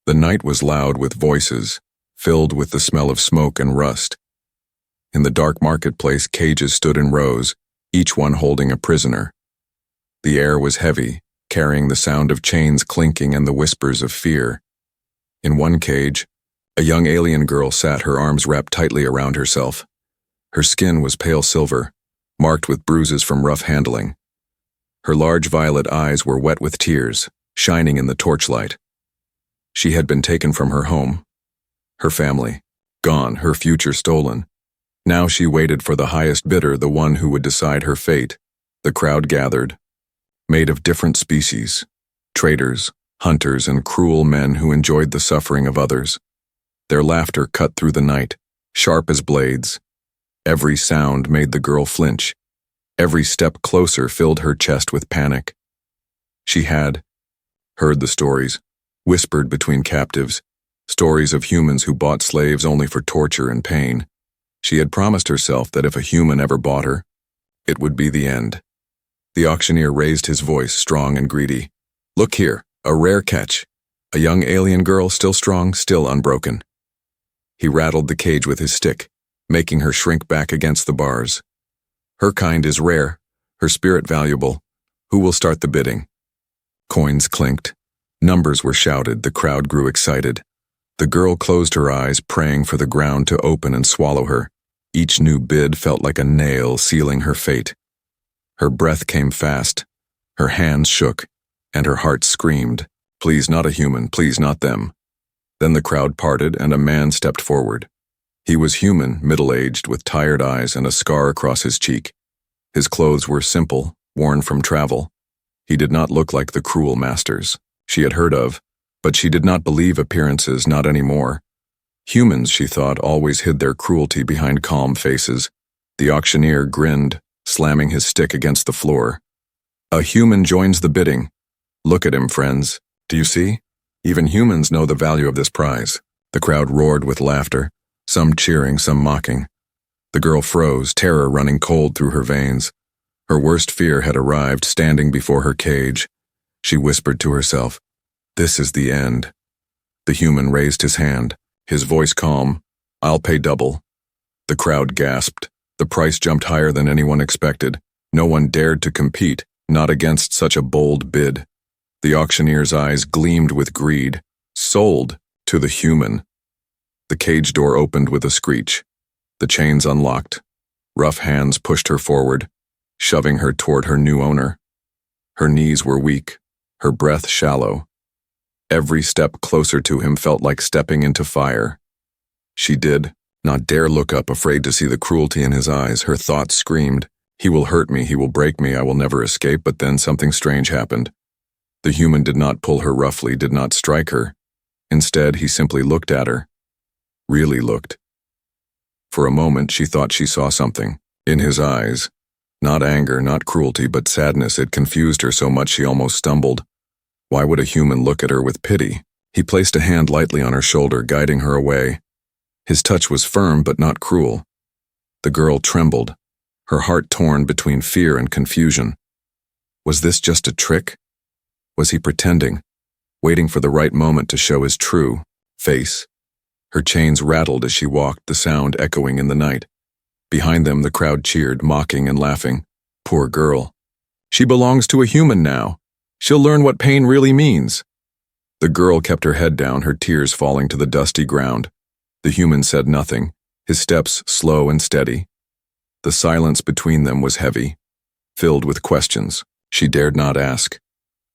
The night was loud with voices, filled with the smell of smoke and rust. In the dark marketplace, cages stood in rows, each one holding a prisoner. The air was heavy, carrying the sound of chains clinking and the whispers of fear. In one cage, a young alien girl sat, her arms wrapped tightly around herself. Her skin was pale silver, marked with bruises from rough handling. Her large violet eyes were wet with tears, shining in the torchlight. She had been taken from her home, her family, gone, her future stolen. Now she waited for the highest bidder, the one who would decide her fate. The crowd gathered, made of different species, traders, hunters, and cruel men who enjoyed the suffering of others. Their laughter cut through the night, sharp as blades. Every sound made the girl flinch. Every step closer filled her chest with panic. She had heard the stories, whispered between captives, stories of humans who bought slaves only for torture and pain. She had promised herself that if a human ever bought her, it would be the end. The auctioneer raised his voice, strong and greedy. "Look here, a rare catch. A young alien girl, still strong, still unbroken." He rattled the cage with his stick, making her shrink back against the bars. "Her kind is rare, her spirit valuable. Who will start the bidding?" Coins clinked. Numbers were shouted. The crowd grew excited. The girl closed her eyes, praying for the ground to open and swallow her. Each new bid felt like a nail sealing her fate. Her breath came fast, her hands shook, and her heart screamed, "Please, not a human, please, not them." Then the crowd parted and a man stepped forward. He was human, middle-aged, with tired eyes and a scar across his cheek. His clothes were simple, worn from travel. He did not look like the cruel masters she had heard of, but she did not believe appearances, not anymore. Humans, she thought, always hid their cruelty behind calm faces. The auctioneer grinned, slamming his stick against the floor. "A human joins the bidding. Look at him, friends. Do you see? Even humans know the value of this prize." The crowd roared with laughter, some cheering, some mocking. The girl froze, terror running cold through her veins. Her worst fear had arrived, standing before her cage. She whispered to herself, "This is the end." The human raised his hand, his voice calm, "I'll pay double." The crowd gasped. The price jumped higher than anyone expected. No one dared to compete, not against such a bold bid. The auctioneer's eyes gleamed with greed. Sold to the human. The cage door opened with a screech. The chains unlocked. Rough hands pushed her forward, shoving her toward her new owner. Her knees were weak, her breath shallow. Every step closer to him felt like stepping into fire. She did not dare look up, afraid to see the cruelty in his eyes. Her thoughts screamed, "He will hurt me, he will break me, I will never escape." But then something strange happened. The human did not pull her roughly, did not strike her. Instead, he simply looked at her. Really looked. For a moment, she thought she saw something in his eyes. Not anger, not cruelty, but sadness. It confused her so much she almost stumbled. Why would a human look at her with pity? He placed a hand lightly on her shoulder, guiding her away. His touch was firm but not cruel. The girl trembled, her heart torn between fear and confusion. Was this just a trick? Was he pretending, waiting for the right moment to show his true face? Her chains rattled as she walked, the sound echoing in the night. Behind them, the crowd cheered, mocking and laughing. Poor girl. She belongs to a human now. She'll learn what pain really means. The girl kept her head down, her tears falling to the dusty ground. The human said nothing, his steps slow and steady. The silence between them was heavy, filled with questions she dared not ask.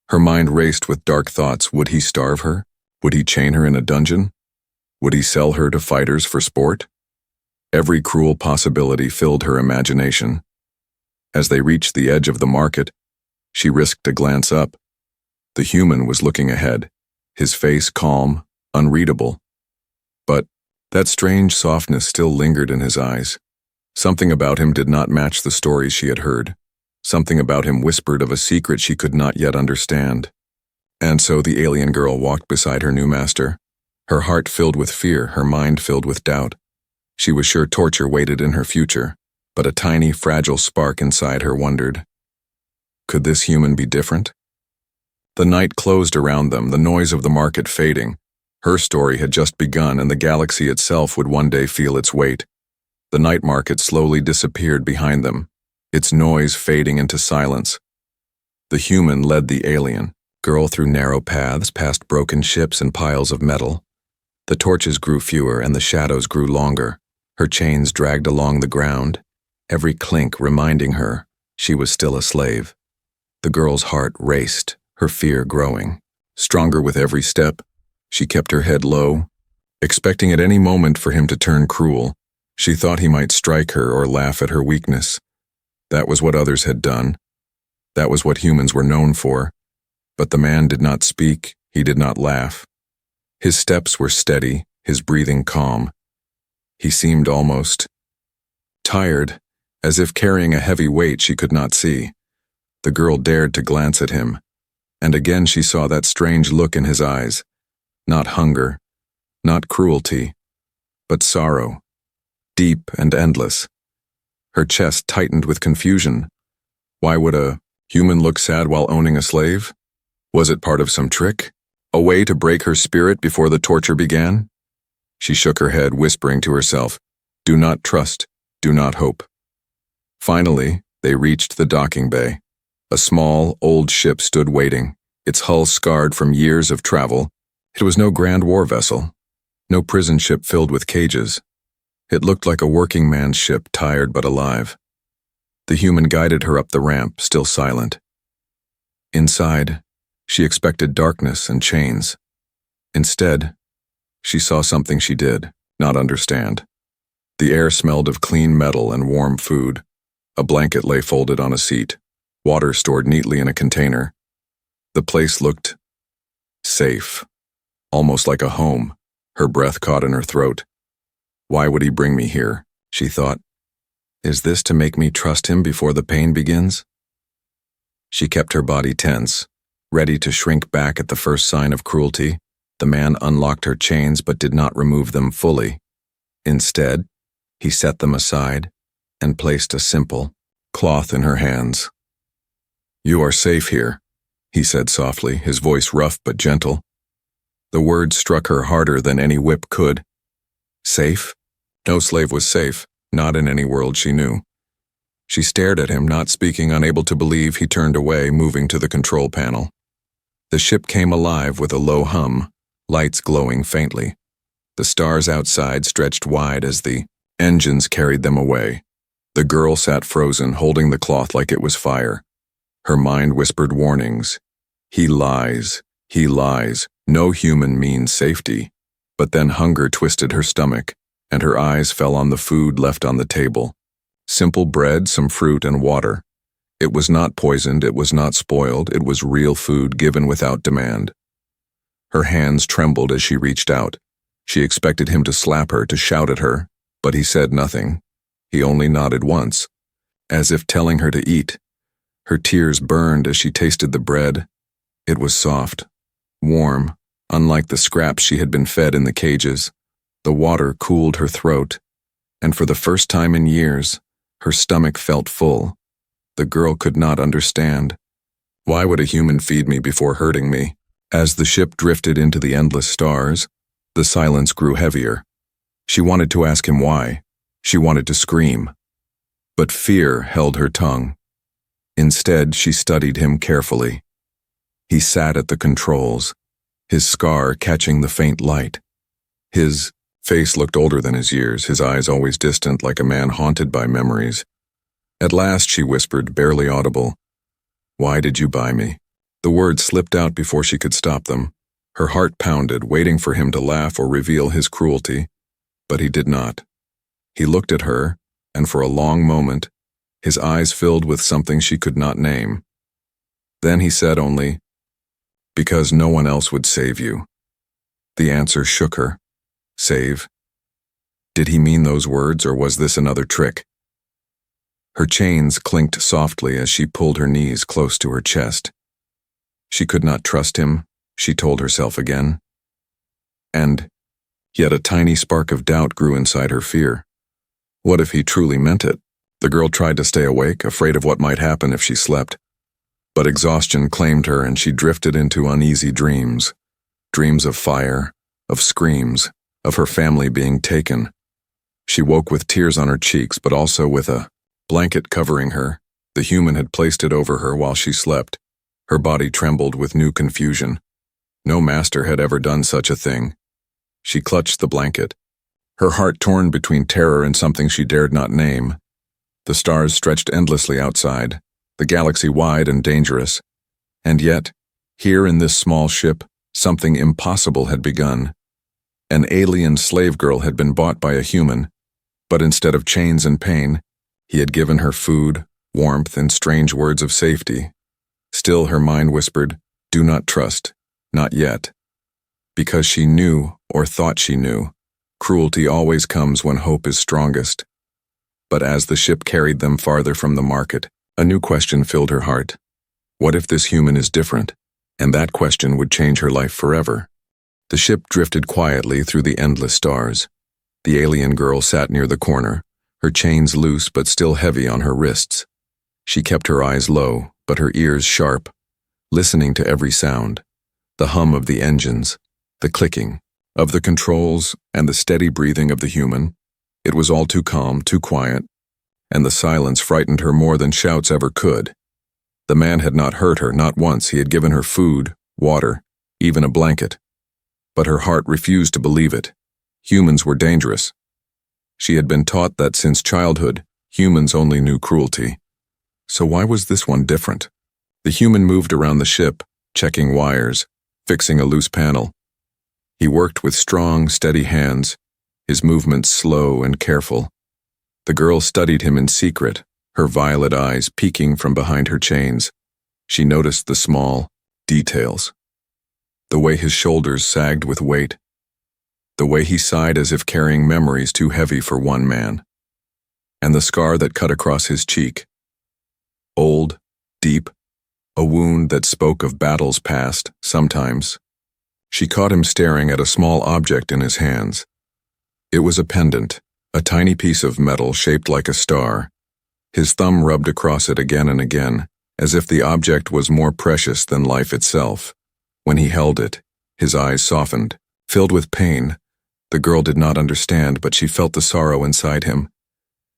Her mind raced with dark thoughts. Would he starve her? Would he chain her in a dungeon? Would he sell her to fighters for sport? Every cruel possibility filled her imagination. As they reached the edge of the market, she risked a glance up. The human was looking ahead, his face calm, unreadable. But that strange softness still lingered in his eyes. Something about him did not match the stories she had heard. Something about him whispered of a secret she could not yet understand. And so the alien girl walked beside her new master, her heart filled with fear, her mind filled with doubt. She was sure torture waited in her future, but a tiny, fragile spark inside her wondered, could this human be different? The night closed around them, the noise of the market fading. Her story had just begun, and the galaxy itself would one day feel its weight. The night market slowly disappeared behind them, its noise fading into silence. The human led the alien girl through narrow paths, past broken ships and piles of metal. The torches grew fewer and the shadows grew longer. Her chains dragged along the ground, every clink reminding her she was still a slave. The girl's heart raced, her fear growing. Stronger with every step, she kept her head low, expecting at any moment for him to turn cruel. She thought he might strike her or laugh at her weakness. That was what others had done. That was what humans were known for. But the man did not speak, he did not laugh. His steps were steady, his breathing calm. He seemed almost tired, as if carrying a heavy weight she could not see. The girl dared to glance at him, and again she saw that strange look in his eyes. Not hunger, not cruelty, but sorrow, deep and endless. Her chest tightened with confusion. Why would a human look sad while owning a slave? Was it part of some trick? A way to break her spirit before the torture began? She shook her head, whispering to herself, "Do not trust, do not hope." Finally, they reached the docking bay. A small, old ship stood waiting, its hull scarred from years of travel. It was no grand war vessel, no prison ship filled with cages. It looked like a working man's ship, tired but alive. The human guided her up the ramp, still silent. Inside, she expected darkness and chains. Instead, she saw something she did not understand. The air smelled of clean metal and warm food. A blanket lay folded on a seat, water stored neatly in a container. The place looked safe, almost like a home. Her breath caught in her throat. Why would he bring me here? She thought. Is this to make me trust him before the pain begins? She kept her body tense, ready to shrink back at the first sign of cruelty. The man unlocked her chains but did not remove them fully. Instead, he set them aside and placed a simple cloth in her hands. "You are safe here," he said softly, his voice rough but gentle. The words struck her harder than any whip could. Safe? No slave was safe, not in any world she knew. She stared at him, not speaking, unable to believe. He turned away, moving to the control panel. The ship came alive with a low hum, lights glowing faintly. The stars outside stretched wide as the engines carried them away. The girl sat frozen, holding the cloth like it was fire. Her mind whispered warnings. He lies. He lies. No human means safety. But then hunger twisted her stomach, and her eyes fell on the food left on the table. Simple bread, some fruit, and water. It was not poisoned, it was not spoiled, it was real food given without demand. Her hands trembled as she reached out. She expected him to slap her, to shout at her, but he said nothing. He only nodded once, as if telling her to eat. Her tears burned as she tasted the bread. It was soft, warm, unlike the scraps she had been fed in the cages. The water cooled her throat, and for the first time in years, her stomach felt full. The girl could not understand. Why would a human feed me before hurting me? As the ship drifted into the endless stars, the silence grew heavier. She wanted to ask him why. She wanted to scream. But fear held her tongue. Instead, she studied him carefully. He sat at the controls, his scar catching the faint light. His face looked older than his years, his eyes always distant, like a man haunted by memories. At last she whispered, barely audible, "Why did you buy me?" The words slipped out before she could stop them. Her heart pounded, waiting for him to laugh or reveal his cruelty, but he did not. He looked at her, and for a long moment, his eyes filled with something she could not name. Then he said only, "Because no one else would save you." The answer shook her. Save? Did he mean those words, or was this another trick? Her chains clinked softly as she pulled her knees close to her chest. She could not trust him, she told herself again. And yet a tiny spark of doubt grew inside her fear. What if he truly meant it? The girl tried to stay awake, afraid of what might happen if she slept. But exhaustion claimed her and she drifted into uneasy dreams. Dreams of fire, of screams, of her family being taken. She woke with tears on her cheeks, but also with a blanket covering her. The human had placed it over her while she slept. Her body trembled with new confusion. No master had ever done such a thing. She clutched the blanket, her heart torn between terror and something she dared not name. The stars stretched endlessly outside, the galaxy wide and dangerous. And yet, here in this small ship, something impossible had begun. An alien slave girl had been bought by a human, but instead of chains and pain, he had given her food, warmth, and strange words of safety. Still her mind whispered, "Do not trust, not yet." Because she knew, or thought she knew, cruelty always comes when hope is strongest. But as the ship carried them farther from the market, a new question filled her heart. What if this human is different? And that question would change her life forever. The ship drifted quietly through the endless stars. The alien girl sat near the corner, her chains loose but still heavy on her wrists. She kept her eyes low, but her ears sharp, listening to every sound, the hum of the engines, the clicking of the controls, and the steady breathing of the human. It was all too calm, too quiet, and the silence frightened her more than shouts ever could. The man had not hurt her, not once. He had given her food, water, even a blanket. But her heart refused to believe it. Humans were dangerous. She had been taught that since childhood, humans only knew cruelty. So why was this one different? The human moved around the ship, checking wires, fixing a loose panel. He worked with strong, steady hands, his movements slow and careful. The girl studied him in secret, her violet eyes peeking from behind her chains. She noticed the small details. The way his shoulders sagged with weight. The way he sighed as if carrying memories too heavy for one man. And the scar that cut across his cheek. Old, deep, a wound that spoke of battles past, sometimes. She caught him staring at a small object in his hands. It was a pendant, a tiny piece of metal shaped like a star. His thumb rubbed across it again and again, as if the object was more precious than life itself. When he held it, his eyes softened, filled with pain. The girl did not understand, but she felt the sorrow inside him.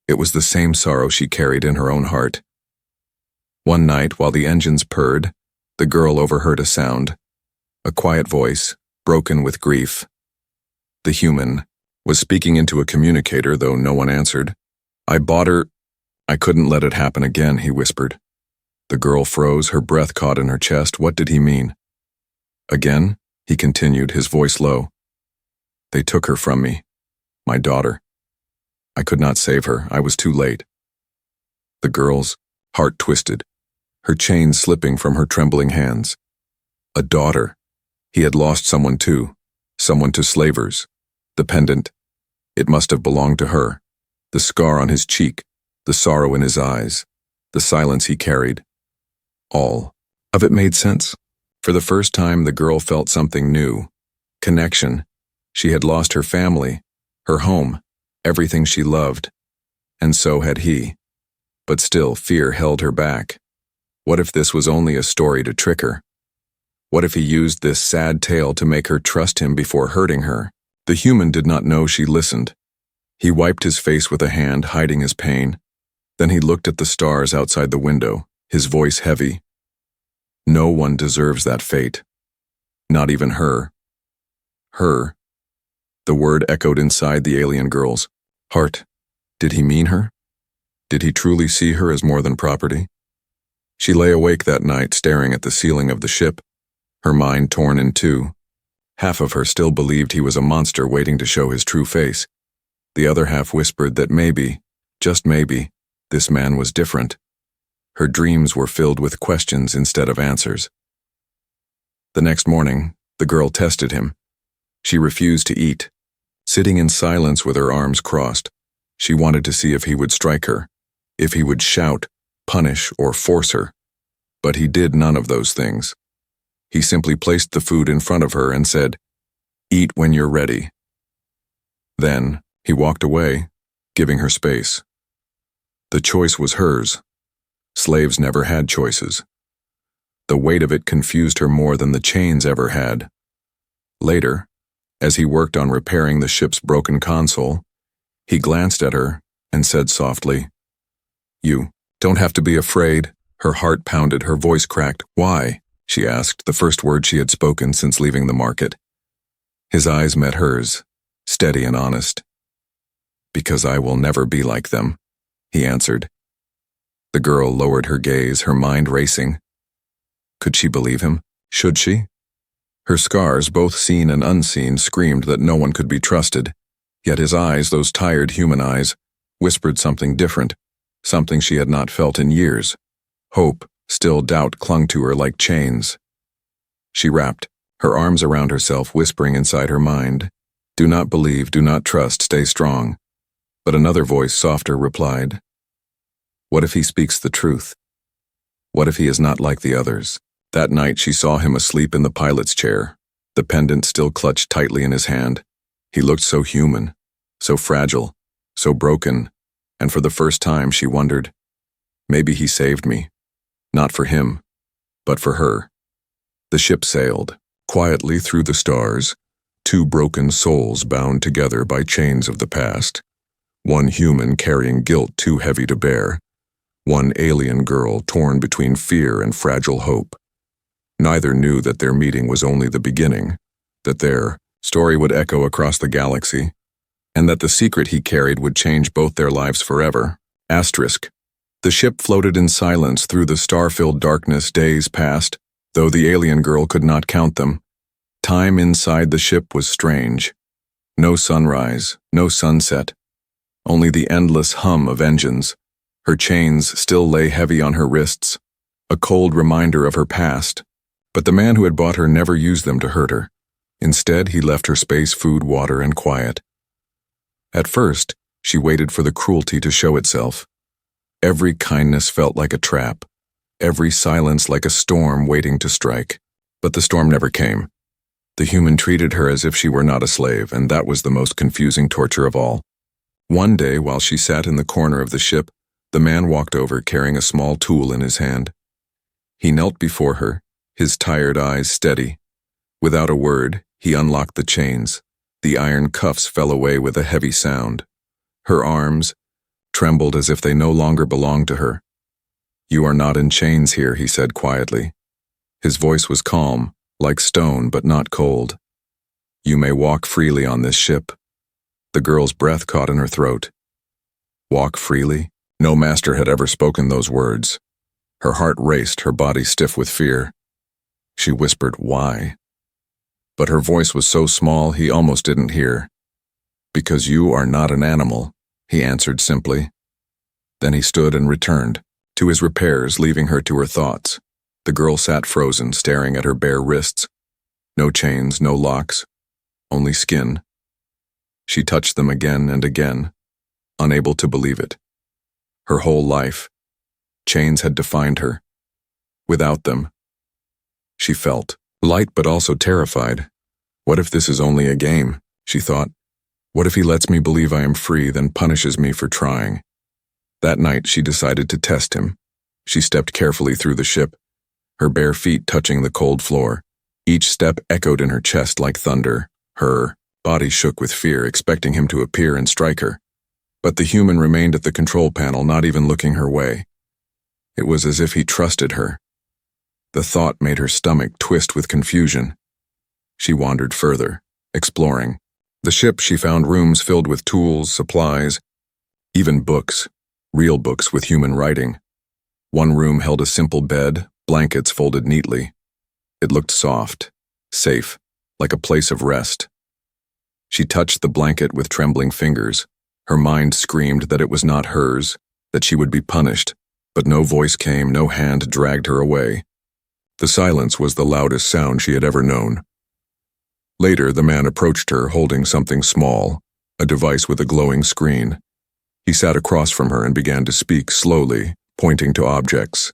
It was the same sorrow she carried in her own heart. One night, while the engines purred, the girl overheard a sound. A quiet voice, broken with grief. The human was speaking into a communicator, though no one answered. "I bought her. I couldn't let it happen again," he whispered. The girl froze, her breath caught in her chest. What did he mean? "Again?" he continued, his voice low. "They took her from me, my daughter. I could not save her. I was too late." The girl's heart twisted, her chains slipping from her trembling hands. A daughter. He had lost someone too, someone to slavers. The pendant, it must have belonged to her. The scar on his cheek, the sorrow in his eyes, the silence he carried. All of it made sense. For the first time, the girl felt something new. Connection. She had lost her family, her home, everything she loved. And so had he. But still, fear held her back. What if this was only a story to trick her? What if he used this sad tale to make her trust him before hurting her? The human did not know she listened. He wiped his face with a hand, hiding his pain. Then he looked at the stars outside the window, his voice heavy. No one deserves that fate. Not even her. Her. The word echoed inside the alien girl's heart. Did he mean her? Did he truly see her as more than property? She lay awake that night, staring at the ceiling of the ship, her mind torn in two. Half of her still believed he was a monster waiting to show his true face. The other half whispered that maybe, just maybe, this man was different. Her dreams were filled with questions instead of answers. The next morning, the girl tested him. She refused to eat. Sitting in silence with her arms crossed, she wanted to see if he would strike her, if he would shout, punish, or force her. But he did none of those things. He simply placed the food in front of her and said, "Eat when you're ready." Then, he walked away, giving her space. The choice was hers. Slaves never had choices. The weight of it confused her more than the chains ever had. Later, As he worked on repairing the ship's broken console, he glanced at her and said softly, "You don't have to be afraid." Her heart pounded, her voice cracked. "Why?" she asked, the first word she had spoken since leaving the market. His eyes met hers, steady and honest. "Because I will never be like them," he answered. The girl lowered her gaze, her mind racing. Could she believe him? Should she? Her scars, both seen and unseen, screamed that no one could be trusted. Yet his eyes, those tired human eyes, whispered something different, something she had not felt in years. Hope, still doubt clung to her like chains. She rapped, her arms around herself, whispering inside her mind, "Do not believe, do not trust, stay strong." But another voice, softer, replied, "What if he speaks the truth? What if he is not like the others?" That night she saw him asleep in the pilot's chair, the pendant still clutched tightly in his hand. He looked so human, so fragile, so broken, and for the first time she wondered, maybe he saved me. Not for him, but for her. The ship sailed, quietly through the stars, two broken souls bound together by chains of the past. One human carrying guilt too heavy to bear. One alien girl torn between fear and fragile hope. Neither knew that their meeting was only the beginning, that their story would echo across the galaxy, and that the secret he carried would change both their lives forever. Asterisk. The ship floated in silence through the star-filled darkness. Days passed, though the alien girl could not count them. Time inside the ship was strange. No sunrise, no sunset, only the endless hum of engines. Her chains still lay heavy on her wrists, a cold reminder of her past. But the man who had bought her never used them to hurt her. Instead, he left her space, food, water, and quiet. At first, she waited for the cruelty to show itself. Every kindness felt like a trap, every silence like a storm waiting to strike. But the storm never came. The human treated her as if she were not a slave, and that was the most confusing torture of all. One day, while she sat in the corner of the ship, the man walked over carrying a small tool in his hand. He knelt before her, his tired eyes steady. Without a word, he unlocked the chains. The iron cuffs fell away with a heavy sound. Her arms trembled as if they no longer belonged to her. "You are not in chains here," he said quietly. His voice was calm, like stone but not cold. "You may walk freely on this ship." The girl's breath caught in her throat. Walk freely? No master had ever spoken those words. Her heart raced, her body stiff with fear. She whispered, "Why?" But her voice was so small he almost didn't hear. "Because you are not an animal," he answered simply. Then he stood and returned to his repairs, leaving her to her thoughts. The girl sat frozen, staring at her bare wrists. No chains, no locks, only skin. She touched them again and again, unable to believe it. Her whole life, chains had defined her. Without them, she felt light but also terrified. What if this is only a game, she thought. What if he lets me believe I am free, then punishes me for trying? That night she decided to test him. She stepped carefully through the ship, her bare feet touching the cold floor. Each step echoed in her chest like thunder. Her body shook with fear, expecting him to appear and strike her. But the human remained at the control panel, not even looking her way. It was as if he trusted her. The thought made her stomach twist with confusion. She wandered further, exploring. The ship, she found rooms filled with tools, supplies, even books, real books with human writing. One room held a simple bed, blankets folded neatly. It looked soft, safe, like a place of rest. She touched the blanket with trembling fingers. Her mind screamed that it was not hers, that she would be punished, but no voice came, no hand dragged her away. The silence was the loudest sound she had ever known. Later, the man approached her, holding something small, a device with a glowing screen. He sat across from her and began to speak slowly, pointing to objects.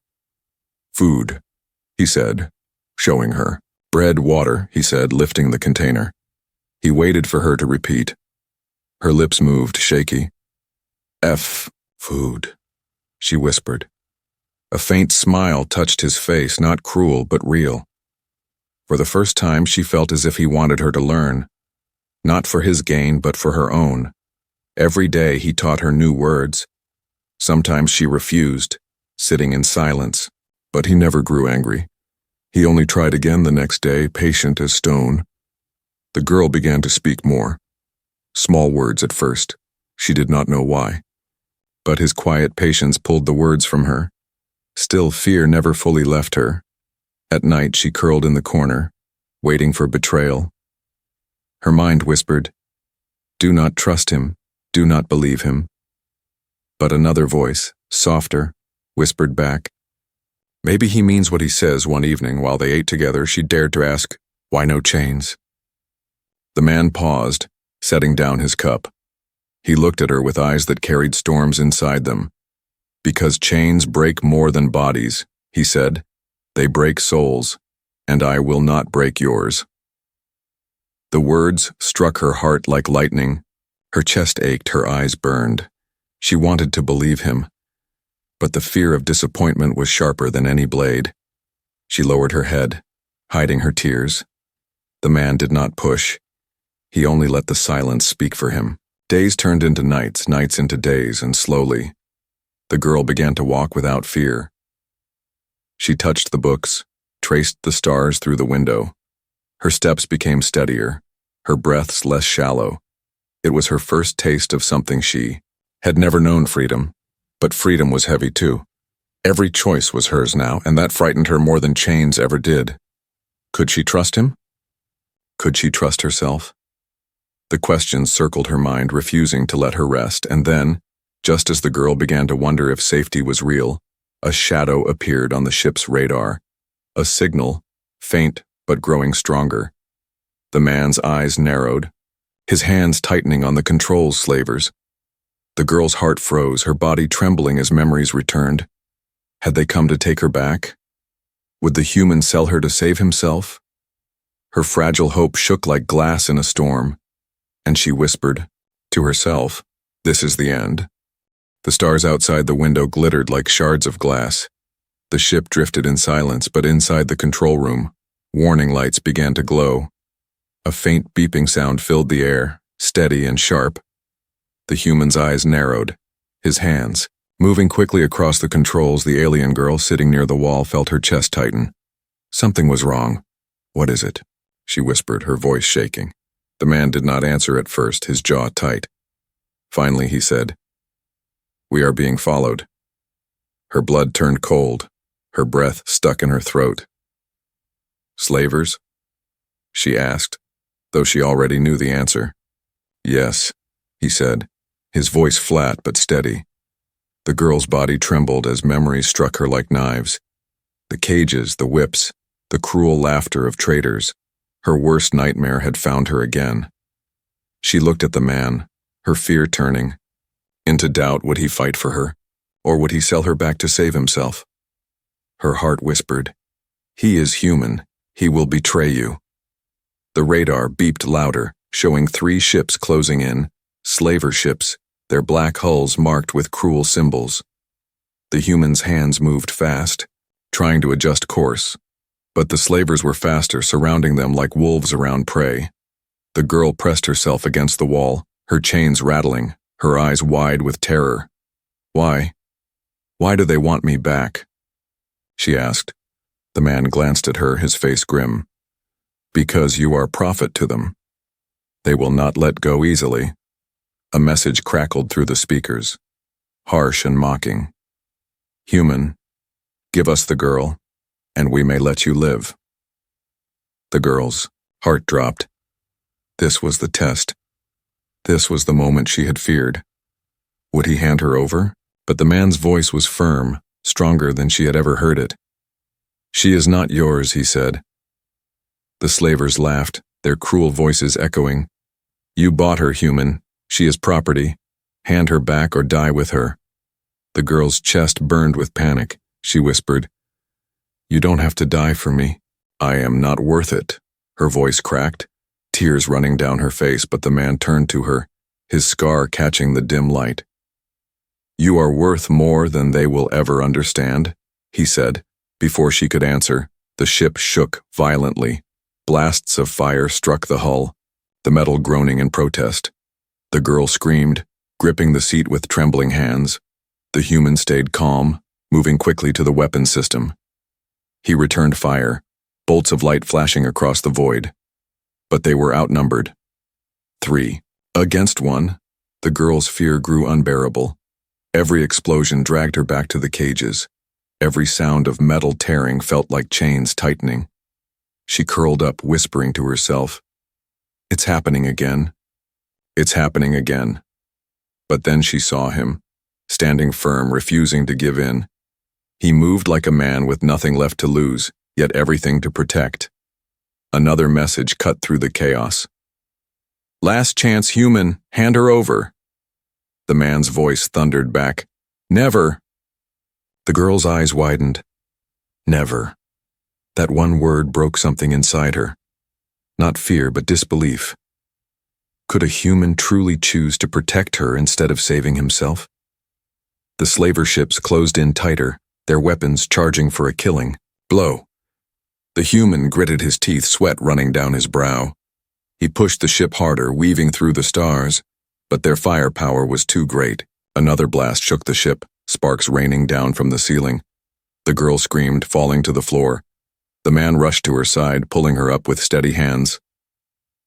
"Food," he said, showing her. "Bread, water," he said, lifting the container. He waited for her to repeat. Her lips moved, shaky. Food," she whispered. A faint smile touched his face, not cruel, but real. For the first time, she felt as if he wanted her to learn. Not for his gain, but for her own. Every day he taught her new words. Sometimes she refused, sitting in silence, but he never grew angry. He only tried again the next day, patient as stone. The girl began to speak more. Small words at first. She did not know why. But his quiet patience pulled the words from her. Still, fear never fully left her. At night she curled in the corner, waiting for betrayal. Her mind whispered, "Do not trust him, do not believe him." But another voice, softer, whispered back, "Maybe he means what he says." One evening, while they ate together, she dared to ask, "Why no chains?" The man paused, setting down his cup. He looked at her with eyes that carried storms inside them. "Because chains break more than bodies," he said. "They break souls, and I will not break yours." The words struck her heart like lightning. Her chest ached, her eyes burned. She wanted to believe him, but the fear of disappointment was sharper than any blade. She lowered her head, hiding her tears. The man did not push. He only let the silence speak for him. Days turned into nights, nights into days, and slowly, the girl began to walk without fear. She touched the books, traced the stars through the window. Her steps became steadier, her breaths less shallow. It was her first taste of something she had never known: freedom. But freedom was heavy too. Every choice was hers now, and that frightened her more than chains ever did. Could she trust him? Could she trust herself? The questions circled her mind, refusing to let her rest, and then, just as the girl began to wonder if safety was real, a shadow appeared on the ship's radar. A signal, faint but growing stronger. The man's eyes narrowed, his hands tightening on the controls slavers. The girl's heart froze, her body trembling as memories returned. Had they come to take her back? Would the human sell her to save himself? Her fragile hope shook like glass in a storm, and she whispered to herself, "This is the end." The stars outside the window glittered like shards of glass. The ship drifted in silence, but inside the control room, warning lights began to glow. A faint beeping sound filled the air, steady and sharp. The human's eyes narrowed, his hands moving quickly across the controls. The alien girl sitting near the wall felt her chest tighten. Something was wrong. "What is it?" she whispered, her voice shaking. The man did not answer at first, his jaw tight. Finally he said, "We are being followed." Her blood turned cold, her breath stuck in her throat. "Slavers?" she asked, though she already knew the answer. "Yes," he said, his voice flat but steady. The girl's body trembled as memories struck her like knives. The cages, the whips, the cruel laughter of traitors. Her worst nightmare had found her again. She looked at the man, her fear turning. Into doubt, would he fight for her, or would he sell her back to save himself? Her heart whispered, "He is human, he will betray you." The radar beeped louder, showing 3 ships closing in, slaver ships, their black hulls marked with cruel symbols. The human's hands moved fast, trying to adjust course, but the slavers were faster, surrounding them like wolves around prey. The girl pressed herself against the wall, her chains rattling, her eyes wide with terror. "Why? Why do they want me back?" she asked. The man glanced at her, his face grim. "Because you are profit to them. They will not let go easily." A message crackled through the speakers, harsh and mocking. "Human, give us the girl, and we may let you live." The girl's heart dropped. This was the test. This was the moment she had feared. Would he hand her over? But the man's voice was firm, stronger than she had ever heard it. "She is not yours," he said. The slavers laughed, their cruel voices echoing. "You bought her, human. She is property. Hand her back or die with her." The girl's chest burned with panic. She whispered, "You don't have to die for me. I am not worth it." Her voice cracked, tears running down her face, but the man turned to her, his scar catching the dim light. "You are worth more than they will ever understand," he said. Before she could answer, the ship shook violently. Blasts of fire struck the hull. the metal groaning in protest. The girl screamed, gripping the seat with trembling hands. The human stayed calm, moving quickly to the weapon system. He returned fire, bolts of light flashing across the void. But they were outnumbered. 3 against 1. The girl's fear grew unbearable. Every explosion dragged her back to the cages. Every sound of metal tearing felt like chains tightening. She curled up, whispering to herself, "It's happening again. It's happening again." But then she saw him, standing firm, refusing to give in. He moved like a man with nothing left to lose, yet everything to protect. Another message cut through the chaos. "Last chance, human, hand her over." The man's voice thundered back, "Never." The girl's eyes widened. Never. That one word broke something inside her. Not fear, but disbelief. Could a human truly choose to protect her instead of saving himself? The slaver ships closed in tighter, their weapons charging for a killing blow. The human gritted his teeth, sweat running down his brow. He pushed the ship harder, weaving through the stars, but their firepower was too great. Another blast shook the ship, sparks raining down from the ceiling. The girl screamed, falling to the floor. The man rushed to her side, pulling her up with steady hands.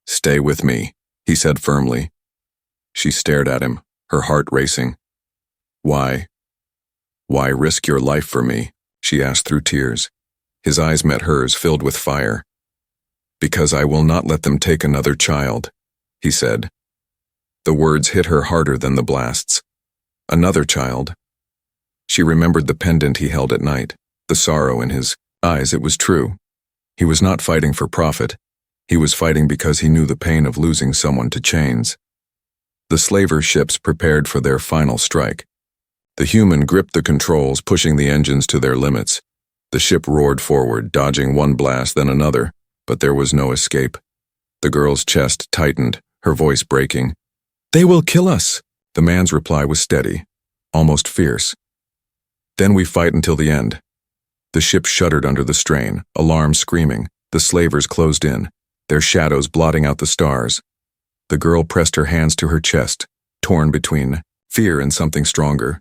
"Stay with me," he said firmly. She stared at him, her heart racing. "Why? Why risk your life for me?" she asked through tears. His eyes met hers, filled with fire. "Because I will not let them take another child," he said. The words hit her harder than the blasts. Another child. She remembered the pendant he held at night, the sorrow in his eyes. It was true. He was not fighting for profit. He was fighting because he knew the pain of losing someone to chains. The slaver ships prepared for their final strike. The human gripped the controls, pushing the engines to their limits. The ship roared forward, dodging one blast then another, but there was no escape. The girl's chest tightened, her voice breaking. "They will kill us!" The man's reply was steady, almost fierce. "Then we fight until the end." The ship shuddered under the strain, alarm screaming. The slavers closed in, their shadows blotting out the stars. The girl pressed her hands to her chest, torn between fear and something stronger.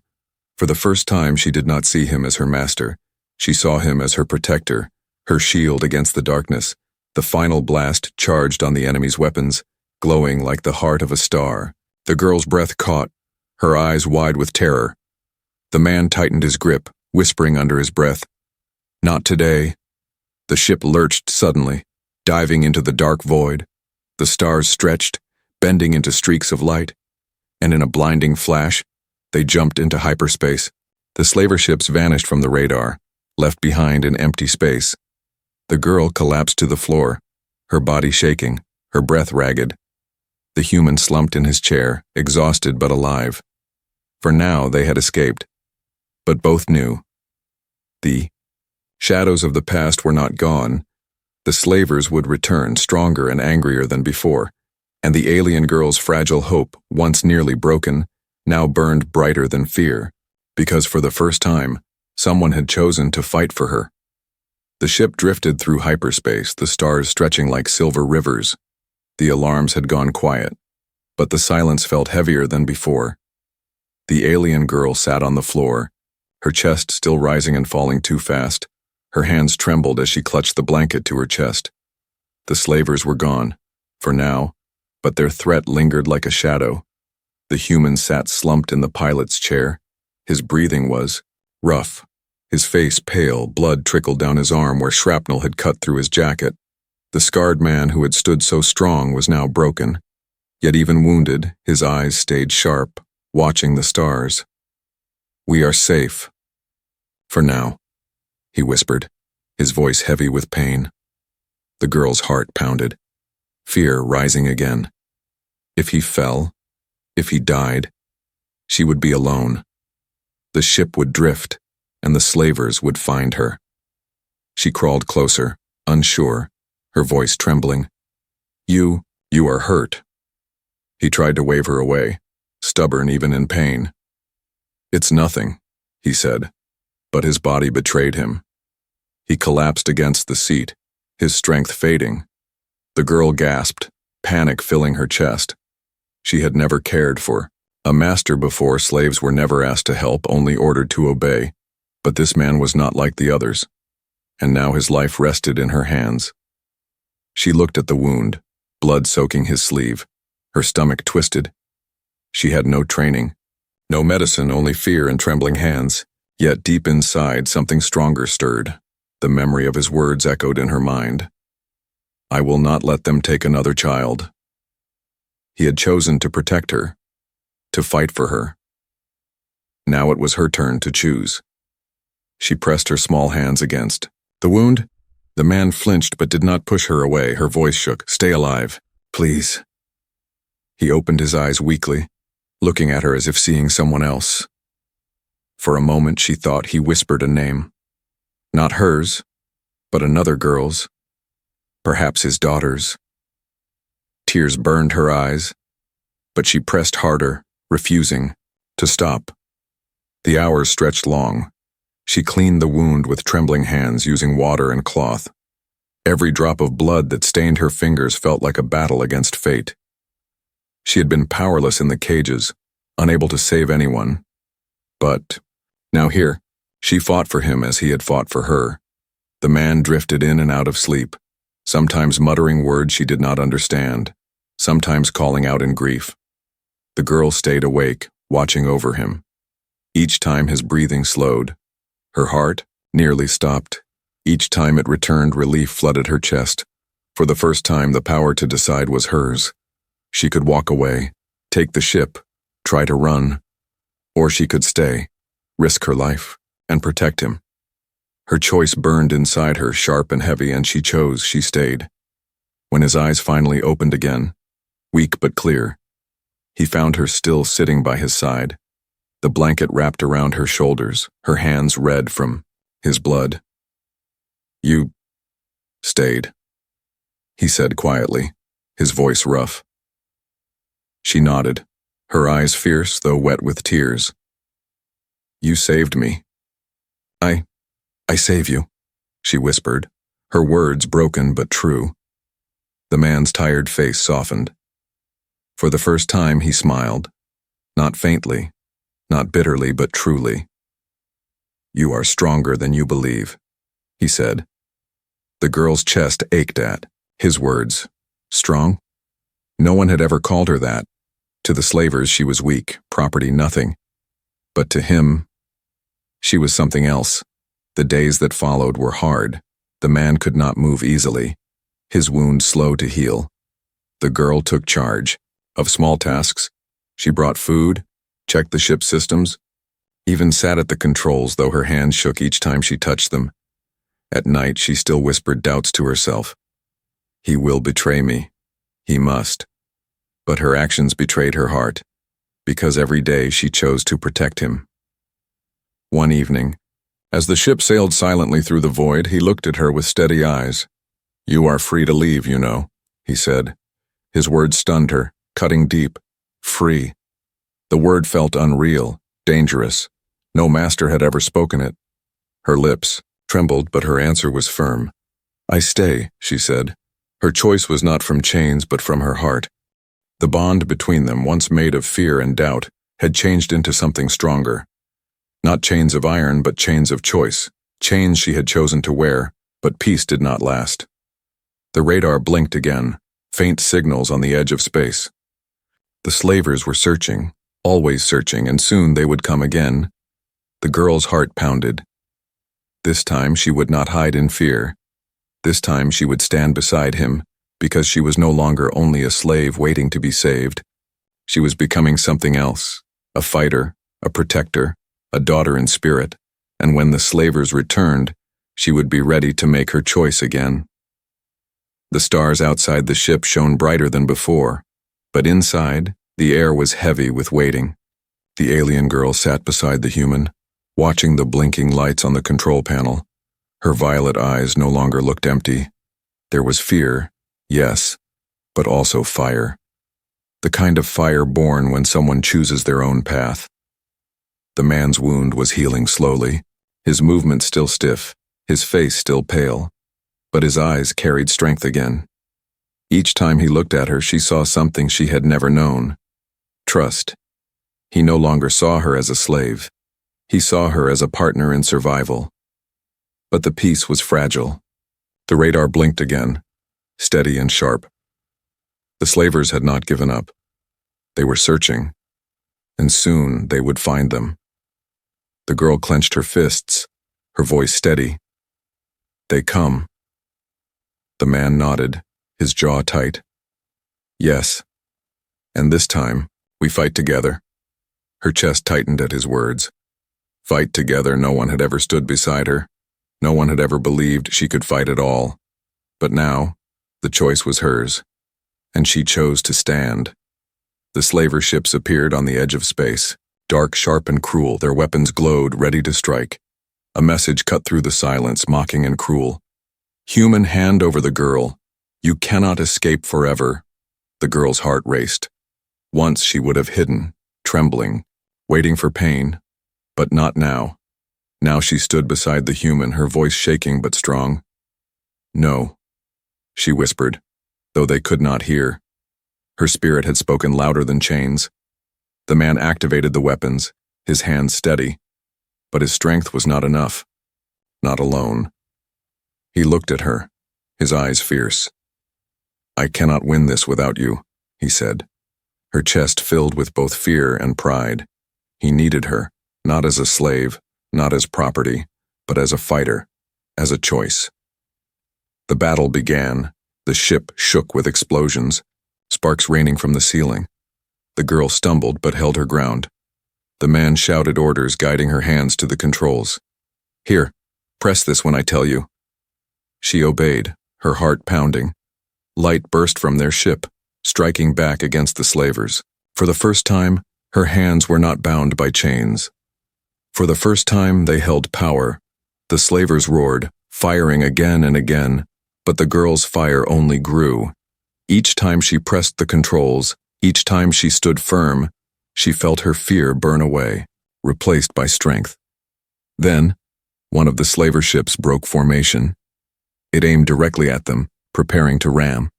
For the first time, she did not see him as her master. She saw him as her protector, her shield against the darkness. The final blast charged on the enemy's weapons, glowing like the heart of a star. The girl's breath caught, her eyes wide with terror. The man tightened his grip, whispering under his breath, "Not today." The ship lurched suddenly, diving into the dark void. The stars stretched, bending into streaks of light, and in a blinding flash, they jumped into hyperspace. The slaver ships vanished from the radar, left behind in empty space. The girl collapsed to the floor, her body shaking, her breath ragged. The human slumped in his chair, exhausted but alive. For now, they had escaped. But both knew. The shadows of the past were not gone. The slavers would return, stronger and angrier than before, and the alien girl's fragile hope, once nearly broken, now burned brighter than fear, because for the first time, someone had chosen to fight for her. The ship drifted through hyperspace, the stars stretching like silver rivers. The alarms had gone quiet, but the silence felt heavier than before. The alien girl sat on the floor, her chest still rising and falling too fast. Her hands trembled as she clutched the blanket to her chest. The slavers were gone, for now, but their threat lingered like a shadow. The human sat slumped in the pilot's chair. His breathing was rough. His face pale, blood trickled down his arm where shrapnel had cut through his jacket. The scarred man who had stood so strong was now broken. Yet even wounded, his eyes stayed sharp, watching the stars. "We are safe. For now," he whispered, his voice heavy with pain. The girl's heart pounded, fear rising again. If he fell, if he died, she would be alone. The ship would drift, and the slavers would find her. She crawled closer, unsure, her voice trembling. You are hurt." He tried to wave her away, stubborn even in pain. "It's nothing," he said, but his body betrayed him. He collapsed against the seat, his strength fading. The girl gasped, panic filling her chest. She had never cared for a master before. Slaves were never asked to help, only ordered to obey. But this man was not like the others, and now his life rested in her hands. She looked at the wound, blood soaking his sleeve, her stomach twisted. She had no training, no medicine, only fear and trembling hands. Yet deep inside, something stronger stirred. The memory of his words echoed in her mind. I will not let them take another child. He had chosen to protect her, to fight for her. Now it was her turn to choose. She pressed her small hands against the wound. The man flinched but did not push her away. Her voice shook. Stay alive, please. He opened his eyes weakly, looking at her as if seeing someone else. For a moment she thought he whispered a name. Not hers, but another girl's. Perhaps his daughter's. Tears burned her eyes, but she pressed harder, refusing to stop. The hours stretched long. She cleaned the wound with trembling hands, using water and cloth. Every drop of blood that stained her fingers felt like a battle against fate. She had been powerless in the cages, unable to save anyone. But now here, she fought for him as he had fought for her. The man drifted in and out of sleep, sometimes muttering words she did not understand, sometimes calling out in grief. The girl stayed awake, watching over him. Each time his breathing slowed. Her heart nearly stopped. Each time it returned, relief flooded her chest. For the first time, the power to decide was hers. She could walk away, take the ship, try to run, or she could stay, risk her life, and protect him. Her choice burned inside her, sharp and heavy, and she chose. She stayed. When his eyes finally opened again, weak but clear, he found her still sitting by his side, the blanket wrapped around her shoulders, her hands red from his blood. You stayed, he said quietly, his voice rough. She nodded, her eyes fierce though wet with tears. You saved me. I save you, she whispered, her words broken but true. The man's tired face softened. For the first time he smiled, not faintly, not bitterly, but truly. You are stronger than you believe, he said. The girl's chest ached at his words. Strong? No one had ever called her that. To the slavers she was weak, property nothing. But to him, she was something else. The days that followed were hard. The man could not move easily, his wound slow to heal. The girl took charge of small tasks. She brought food, checked the ship's systems, even sat at the controls, though her hands shook each time she touched them. At night she still whispered doubts to herself. He will betray me. He must. But her actions betrayed her heart, because every day she chose to protect him. One evening, as the ship sailed silently through the void, he looked at her with steady eyes. You are free to leave, you know, he said. His words stunned her, cutting deep. Free. The word felt unreal, dangerous. No master had ever spoken it. Her lips trembled, but her answer was firm. I stay, she said. Her choice was not from chains, but from her heart. The bond between them, once made of fear and doubt, had changed into something stronger. Not chains of iron, but chains of choice. Chains she had chosen to wear, but peace did not last. The radar blinked again, faint signals on the edge of space. The slavers were searching, always searching, and soon they would come again. The girl's heart pounded. This time she would not hide in fear. This time she would stand beside him, because she was no longer only a slave waiting to be saved. She was becoming something else, a fighter, a protector, a daughter in spirit, and when the slavers returned, she would be ready to make her choice again. The stars outside the ship shone brighter than before, but inside, the air was heavy with waiting. The alien girl sat beside the human, watching the blinking lights on the control panel. Her violet eyes no longer looked empty. There was fear, yes, but also fire. The kind of fire born when someone chooses their own path. The man's wound was healing slowly, his movement still stiff, his face still pale, but his eyes carried strength again. Each time he looked at her, she saw something she had never known. Trust. He no longer saw her as a slave. He saw her as a partner in survival. But the peace was fragile. The radar blinked again, steady and sharp. The slavers had not given up. They were searching, and soon they would find them. The girl clenched her fists, her voice steady. They come. The man nodded, his jaw tight. Yes. And this time, we fight together. Her chest tightened at his words. Fight together. No one had ever stood beside her. No one had ever believed she could fight at all. But now, the choice was hers. And she chose to stand. The slaver ships appeared on the edge of space, dark, sharp, and cruel. Their weapons glowed, ready to strike. A message cut through the silence, mocking and cruel. Human, hand over the girl. You cannot escape forever. The girl's heart raced. Once she would have hidden, trembling, waiting for pain. But not now. Now she stood beside the human, her voice shaking but strong. No, she whispered, though they could not hear. Her spirit had spoken louder than chains. The man activated the weapons, his hands steady. But his strength was not enough. Not alone. He looked at her, his eyes fierce. I cannot win this without you, he said. Her chest filled with both fear and pride. He needed her, not as a slave, not as property, but as a fighter, as a choice. The battle began. The ship shook with explosions, sparks raining from the ceiling. The girl stumbled but held her ground. The man shouted orders, guiding her hands to the controls. Here, press this when I tell you. She obeyed, her heart pounding. Light burst from their ship, striking back against the slavers. For the first time, her hands were not bound by chains. For the first time, they held power. The slavers roared, firing again and again, but the girl's fire only grew. Each time she pressed the controls, each time she stood firm, she felt her fear burn away, replaced by strength. Then, one of the slaver ships broke formation. It aimed directly at them, preparing to ram.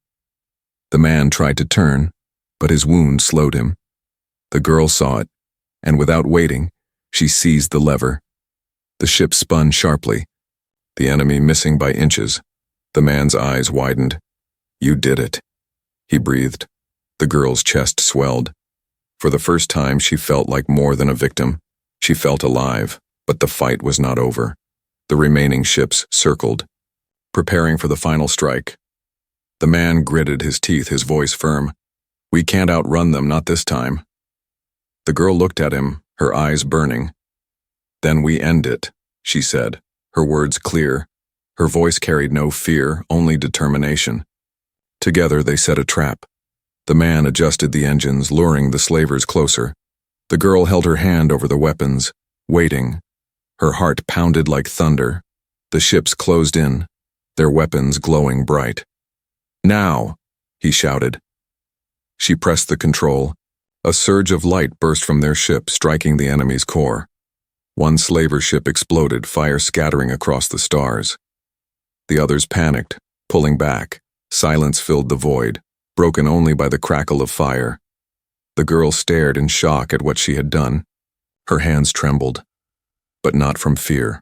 The man tried to turn, but his wound slowed him. The girl saw it, and without waiting, she seized the lever. The ship spun sharply, the enemy missing by inches. The man's eyes widened. You did it, he breathed. The girl's chest swelled. For the first time, she felt like more than a victim. She felt alive, but the fight was not over. The remaining ships circled, preparing for the final strike. The man gritted his teeth, his voice firm. We can't outrun them, not this time. The girl looked at him, her eyes burning. Then we end it, she said, her words clear. Her voice carried no fear, only determination. Together they set a trap. The man adjusted the engines, luring the slavers closer. The girl held her hand over the weapons, waiting. Her heart pounded like thunder. The ships closed in, their weapons glowing bright. Now, he shouted. She pressed the control. A surge of light burst from their ship, striking the enemy's core. One slaver ship exploded, fire scattering across the stars. The others panicked, pulling back. Silence filled the void, broken only by the crackle of fire. The girl stared in shock at what she had done. Her hands trembled, but not from fear.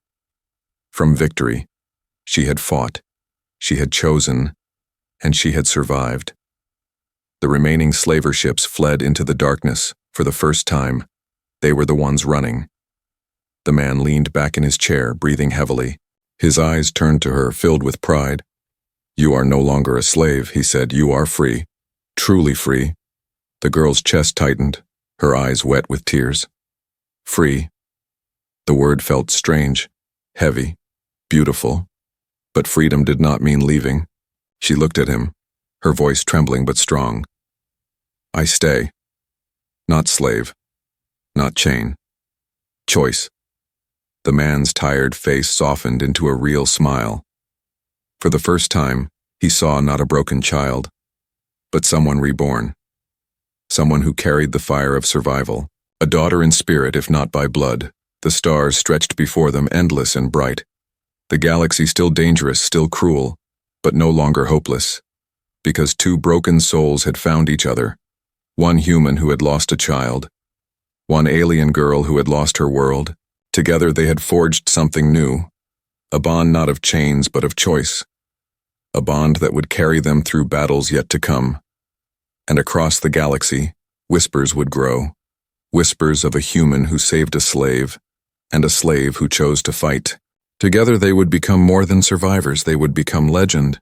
From victory. She had fought, she had chosen, and she had survived. The remaining slaver ships fled into the darkness. For the first time, they were the ones running. The man leaned back in his chair, breathing heavily. His eyes turned to her, filled with pride. You are no longer a slave, he said. You are free. Truly free. The girl's chest tightened, her eyes wet with tears. Free. The word felt strange, heavy, beautiful. But freedom did not mean leaving. She looked at him, her voice trembling but strong. I stay. Not slave. Not chain. Choice. The man's tired face softened into a real smile. For the first time, he saw not a broken child, but someone reborn. Someone who carried the fire of survival. A daughter in spirit, if not by blood. The stars stretched before them, endless and bright. The galaxy still dangerous, still cruel, but no longer hopeless. because two broken souls had found each other, one human who had lost a child, one alien girl who had lost her world. Together they had forged something new, a bond not of chains but of choice, a bond that would carry them through battles yet to come. And across the galaxy, whispers would grow, whispers of a human who saved a slave, and a slave who chose to fight. Together they would become more than survivors, they would become legend.